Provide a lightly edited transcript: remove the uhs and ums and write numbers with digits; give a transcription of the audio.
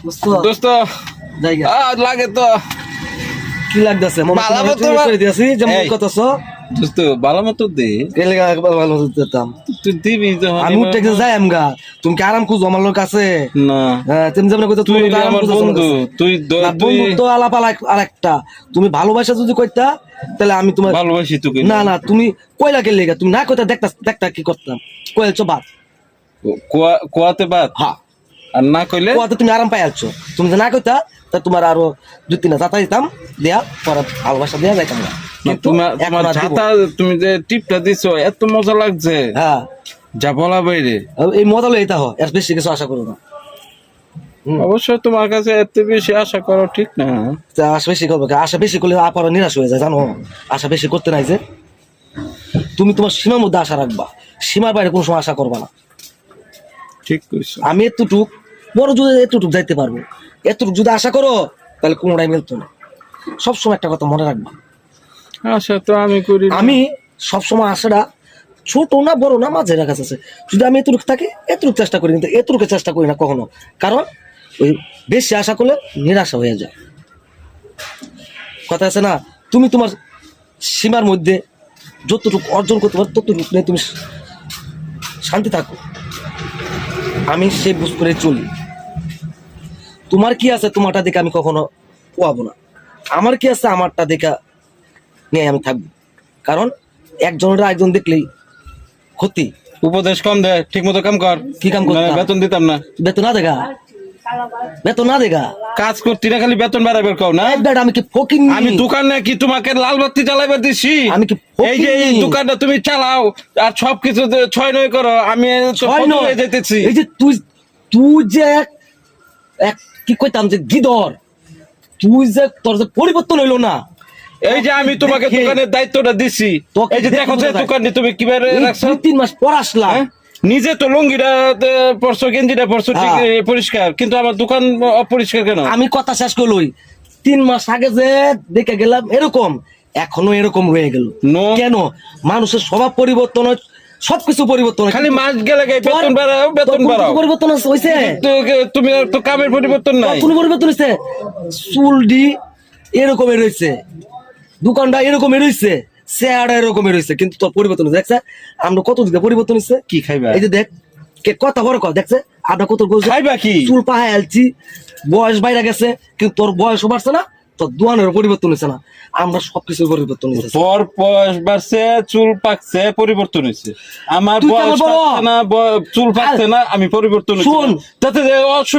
দোস্ত জায়গা লাগে তো কি লাগতেছে মনে ভালো মতো করে দিয়েছি যে মন এই। কতছ দোস্ত ভালো মতো দে কেলে ভালো দিতাম তুই দিবি যখন আমি উঠে গেছে যাই আমগা তুমি কি আরাম খুঁজো আমার লোক আছে না তুমি যেমন কইতা তুই তুমি আরাম আমার খুঁজো বন্ধু তুই না বন্ধু তো আলাপ আরেকটা তুমি ভালোবাসা যদি কইতা তাহলে আমি তোমার ভালোবাসি তোকে না না তুমি কইলা কে লেগা তুমি না কইতা দেখতা কি করতাম কইলছো বাদ কোয়াতে বাদ হ্যাঁ আর না কইলে কোয়াতে তুমি আরাম পাই আছো তুমি যে না কইতা তা তোমার আরো 2-3 জাতা দিতাম দেয়া পরে ভালোবাসা দেয়া যাইতাম না কিন্তু তোমার এখন আর দিব। ছাতা তুমি যে টিপটা দিছো এত মজা লাগছে হ্যাঁ যা বলা বাইরে এই মডেল এটা হয় এর বেশি কিছু আশা করো না অবশ্য তোমার কাছে এত বেশি আশা করা ঠিক না তা আশা বেশি করবে আশা বেশি করলে আপার নিরাশ হয়ে যায় জানো আশা বেশি করতে নাই যে তুমি তোমার সীমার মধ্যে আশা রাখবা সীমার বাইরে কোনো সময় আশা করবা না ঠিক কইছো আমি এতটুক বড় যদি এতটুক যাইতে পারবো এতটুক যদি আশা করো তাহলে কোনোটাই মিলতো না সবসময় একটা কথা মনে রাখবা আশা তো আমি করি না। আমি সবসময় আশাটা ছোট না বড় না মাঝে রাখা আছে যদি আমি এতটুকু থাকি এতটুকু চেষ্টা করি কিন্তু এতটুকু চেষ্টা করি না কখনো কারণ ওই বেশি আশা করলে নিরাশা হয়ে যায় কথা আছে না তুমি তোমার সীমার মধ্যে যতটুকু অর্জন করতে পারো ততটুকু নিয়ে তুমি শান্তি থাকো আমি সেই বুঝ করে চলি তোমার কি আছে তোমারটা দেখে আমি কখনো পোয়াবো না আমার কি আছে আমারটা দেখা নিয়ে আমি থাকবো কারণ একজনের একজন দেখলেই ক্ষতি উপদেশ কম দে ঠিক মতো কাম কর কি কাম করতাম? নাহলে বেতন দিতাম না বেতন না দেখা বেতন না দেখা কাজ করতি না খালি বেতন বাড়াবে কও না একবার আমি কি ফকির আমি দোকানে কি তোমাকে লাল বাতি জ্বালাইবার দিছি আমি কি এই যে এই ফকিন্নি? দোকানটা তুমি চালাও আর সবকিছু ছয় নয় করো আমি তো ছয় ফকির নয়। হয়ে যেতেছি এই যে তুই তুই যে এক কি কইতাম যে গিদর তুই যে তোর যে পরিবর্তন হইলো না এই যে আমি তোমাকে দেখে- দোকানের দায়িত্বটা দিছি তোকে এই যে দেখে দেখো যে বোঝা যায়। দোকানে তুমি কিভাবে এই রাখছো 2-3 মাস পর আসলাম হ্যাঁ? নিজে তো লুঙ্গিটা পরছো গেঞ্জিটা পরছো ঠিক হ্যাঁ। পরিষ্কার কিন্তু আমার দোকান অপরিষ্কার কেন আমি কথা শেষ করলই 3 মাস আগে যে দেখে গেলাম এরকম এখনো এরকম রয়ে গেল No. কেন মানুষের স্বভাব পরিবর্তন হয় সবকিছু পরিবর্তন হয় খালি মাস গেলে বেতন বাড়াও তোর বেতন কোনো বাড়াও পরিবর্তন হয়েছে তুমি তো কামের পরিবর্তন নাই কোনো পরিবর্তন হয়েছে চুলডি এরকমের রয়েছে দোকানটা এরকমের রয়েছে চেহারা এরকমের রয়েছে কিন্তু তোর পরিবর্তন হয়েছে দেখছে আমরা কত দিকে পরিবর্তন হয়েছে কি খাইবা এই যে দেখ কে কথা বড় কথা দেখছে আমরা কত খাইবা কি চুল পাহায় আলছি বয়স বাইরে গেছে কিন্তু তোর বয়সও বাড়ছে না তোর দোয়ানের পরিবর্তন হয়েছে না আমরা সবকিছু পরিবর্তন হয়েছে তোর বয়স বাড়ছে চুল পাকছে পরিবর্তন হয়েছে আমার তুই বয়স কেমন বড়? পাকছে না চুল পাকছে না আমি পরিবর্তন হয়েছি শোন। না। তাতে যে